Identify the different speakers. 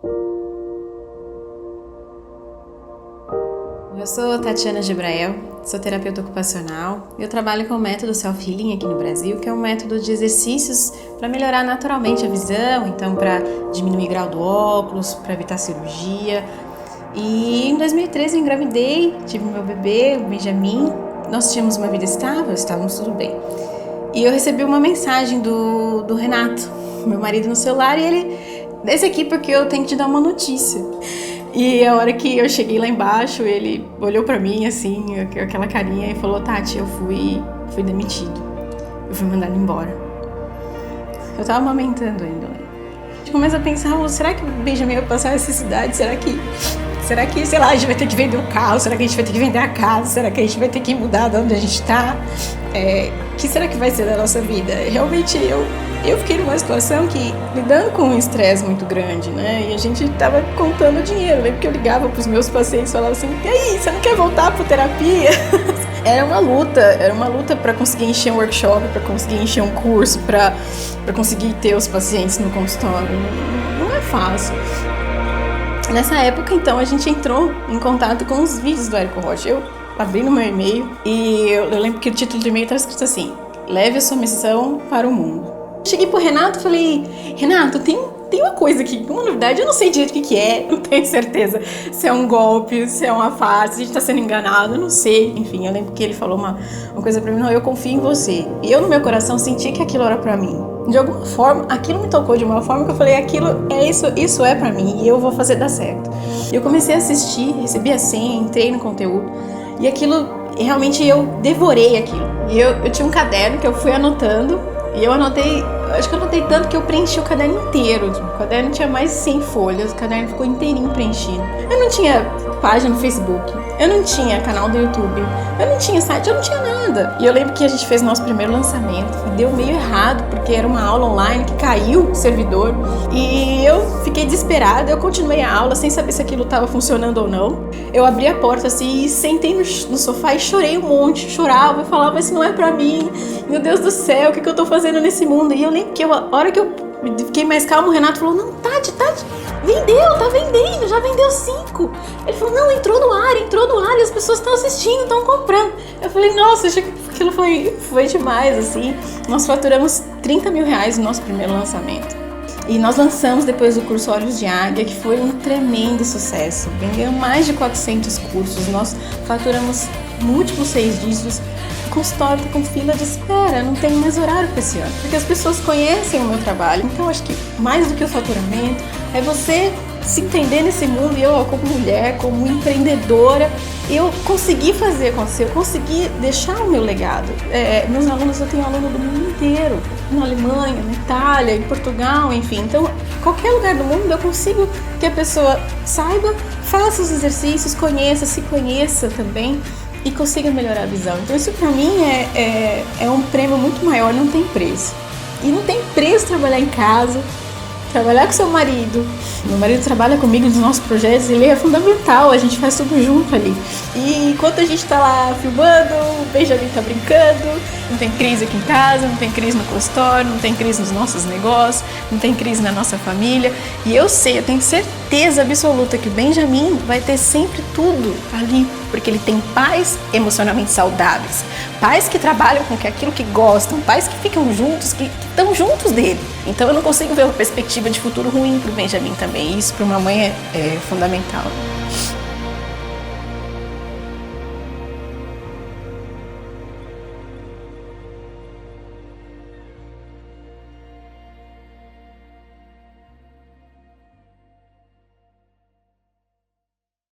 Speaker 1: Eu sou Tatiana Gebrael, sou terapeuta ocupacional. Eu trabalho com o método Self-Healing aqui no Brasil, que é um método de exercícios para melhorar naturalmente a visão, então para diminuir o grau do óculos, para evitar cirurgia. E em 2013 eu engravidei, tive meu bebê, o Benjamin. Nós tínhamos uma vida estável, estávamos tudo bem. E eu recebi uma mensagem do Renato, meu marido, no celular, e ele: desce aqui porque eu tenho que te dar uma notícia. E a hora que eu cheguei lá embaixo, ele olhou pra mim assim, aquela carinha, e falou: Tati, eu fui demitido. Eu fui mandado embora. Eu tava amamentando ainda. A gente começa a pensar: será que o Benjamin vai passar necessidade? Será que, sei lá, a gente vai ter que vender o carro? Será que a gente vai ter que vender a casa? Será que a gente vai ter que mudar de onde a gente tá? O que será que vai ser da nossa vida? Realmente eu fiquei numa situação que, lidando com um estresse muito grande, né? E a gente tava contando dinheiro. Eu lembro que eu ligava pros meus pacientes e falava assim: e aí, você não quer voltar pra terapia? Era uma luta para conseguir encher um workshop, para conseguir encher um curso, para conseguir ter os pacientes no consultório. Não é fácil. Nessa época, então, a gente entrou em contato com os vídeos do Érico Rocha. Eu abri no meu e-mail e eu lembro que o título do e-mail estava escrito assim: leve a sua missão para o mundo. Cheguei pro Renato e falei: Renato, tem uma coisa aqui, uma novidade, eu não sei direito o que é, não tenho certeza se é um golpe, se é uma farsa, se a gente tá sendo enganado, eu não sei. Enfim, eu lembro que ele falou uma coisa pra mim: não, eu confio em você. E eu, no meu coração, senti que aquilo era pra mim. De alguma forma, aquilo me tocou de uma forma que eu falei: aquilo é isso é pra mim e eu vou fazer dar certo. E eu comecei a assistir, recebi a senha, entrei no conteúdo e aquilo, realmente eu devorei aquilo. E eu tinha um caderno que eu fui anotando. E eu anotei, acho que eu anotei tanto que eu preenchi o caderno inteiro. O caderno tinha mais de 100 folhas, o caderno ficou inteirinho preenchido. Eu não tinha página no Facebook, eu não tinha canal do YouTube, eu não tinha site, eu não tinha nada. E eu lembro que a gente fez nosso primeiro lançamento e deu meio errado, porque era uma aula online que caiu o servidor. E eu fiquei desesperada, eu continuei a aula sem saber se aquilo estava funcionando ou não. Eu abri a porta assim e sentei no sofá e chorei um monte, chorava e falava: isso não é pra mim, meu Deus do céu, o que eu tô fazendo nesse mundo? E eu lembro que a hora que eu fiquei mais calma, o Renato falou: não, Tati, vendeu, tá vendendo, já vendeu 5. Ele falou: não, entrou no ar, e as pessoas estão assistindo, estão comprando. Eu falei: nossa, achei que aquilo foi demais, assim. Nós faturamos R$30 mil no nosso primeiro lançamento. E nós lançamos depois o curso Olhos de Águia, que foi um tremendo sucesso. Vendeu mais de 400 cursos, nós faturamos múltiplos 6 dígitos. O consultório está com fila de espera, não tem mais horário para esse ano, porque as pessoas conhecem o meu trabalho. Então, acho que mais do que o faturamento é você se entender nesse mundo. E eu, como mulher, como empreendedora, eu consegui fazer acontecer, eu consegui deixar o meu legado. Meus alunos, eu tenho aluno do mundo inteiro, na Alemanha, na Itália, em Portugal, enfim. Então, qualquer lugar do mundo eu consigo que a pessoa saiba, faça os exercícios, se conheça também e consiga melhorar a visão. Então, isso pra mim é um prêmio muito maior, não tem preço. E não tem preço trabalhar em casa, trabalhar com seu marido. Meu marido trabalha comigo nos nossos projetos, ele é fundamental, a gente faz tudo junto ali. E enquanto a gente tá lá filmando, o Benjamin tá brincando, não tem crise aqui em casa, não tem crise no consultório, não tem crise nos nossos negócios, não tem crise na nossa família. E eu tenho certeza absoluta que o Benjamin vai ter sempre tudo ali, porque ele tem pais emocionalmente saudáveis, pais que trabalham com aquilo que gostam, pais que ficam juntos, que estão juntos dele. Então eu não consigo ver uma perspectiva de futuro ruim para o Benjamin também. Isso para uma mãe é fundamental.